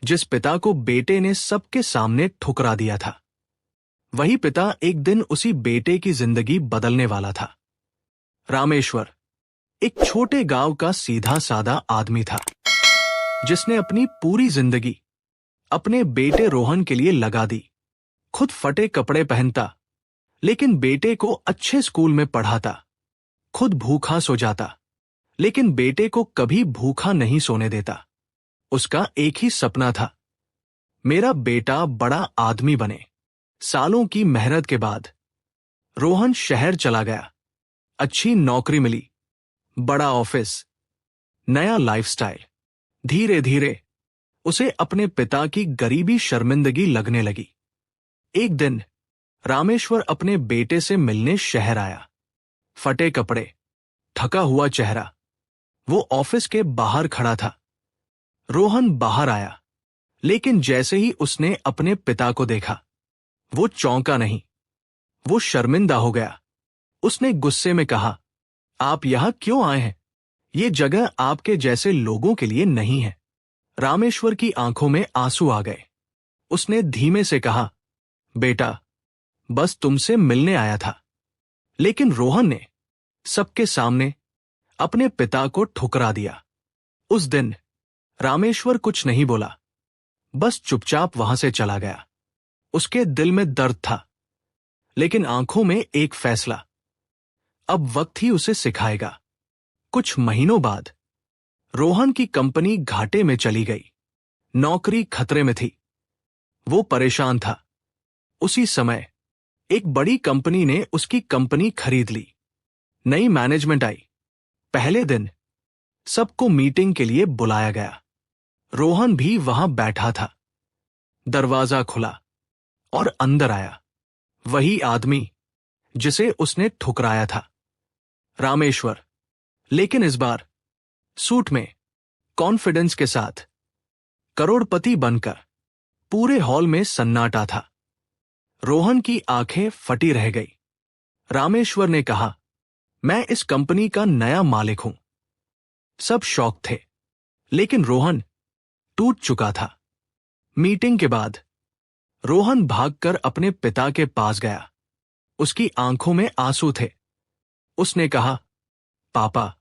जिस पिता को बेटे ने सबके सामने ठुकरा दिया था, वही पिता एक दिन उसी बेटे की जिंदगी बदलने वाला था। रामेश्वर एक छोटे गांव का सीधा सादा आदमी था, जिसने अपनी पूरी जिंदगी अपने बेटे रोहन के लिए लगा दी। खुद फटे कपड़े पहनता, लेकिन बेटे को अच्छे स्कूल में पढ़ाता। खुद भूखा सो जाता, लेकिन बेटे को कभी भूखा नहीं सोने देता। उसका एक ही सपना था, मेरा बेटा बड़ा आदमी बने। सालों की मेहनत के बाद रोहन शहर चला गया। अच्छी नौकरी मिली, बड़ा ऑफिस, नया लाइफस्टाइल। धीरे धीरे उसे अपने पिता की गरीबी शर्मिंदगी लगने लगी। एक दिन रामेश्वर अपने बेटे से मिलने शहर आया। फटे कपड़े, थका हुआ चेहरा। वो ऑफिस के बाहर खड़ा था। रोहन बाहर आया, लेकिन जैसे ही उसने अपने पिता को देखा, वो चौंका नहीं, वो शर्मिंदा हो गया। उसने गुस्से में कहा, आप यहां क्यों आए हैं? ये जगह आपके जैसे लोगों के लिए नहीं है। रामेश्वर की आंखों में आंसू आ गए। उसने धीमे से कहा, बेटा, बस तुमसे मिलने आया था। लेकिन रोहन ने सबके सामने अपने पिता को ठुकरा दिया। उस दिन रामेश्वर कुछ नहीं बोला, बस चुपचाप वहां से चला गया। उसके दिल में दर्द था, लेकिन आंखों में एक फैसला। अब वक्त ही उसे सिखाएगा। कुछ महीनों बाद रोहन की कंपनी घाटे में चली गई। नौकरी खतरे में थी। वो परेशान था। उसी समय एक बड़ी कंपनी ने उसकी कंपनी खरीद ली। नई मैनेजमेंट आई। पहले दिन सबको मीटिंग के लिए बुलाया गया। रोहन भी वहां बैठा था। दरवाजा खुला और अंदर आया वही आदमी जिसे उसने ठुकराया था, रामेश्वर। लेकिन इस बार सूट में, कॉन्फिडेंस के साथ, करोड़पति बनकर। पूरे हॉल में सन्नाटा था। रोहन की आंखें फटी रह गई। रामेश्वर ने कहा, मैं इस कंपनी का नया मालिक हूं। सब शॉक थे, लेकिन रोहन टूट चुका था। मीटिंग के बाद रोहन भागकर अपने पिता के पास गया। उसकी आंखों में आंसू थे। उसने कहा, पापा,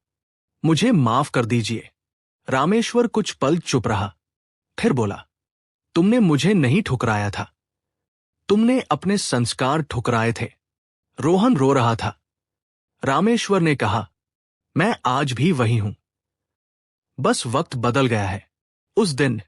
मुझे माफ कर दीजिए। रामेश्वर कुछ पल चुप रहा, फिर बोला, तुमने मुझे नहीं ठुकराया था, तुमने अपने संस्कार ठुकराए थे। रोहन रो रहा था। रामेश्वर ने कहा, मैं आज भी वही हूं, बस वक्त बदल गया है। उस दिन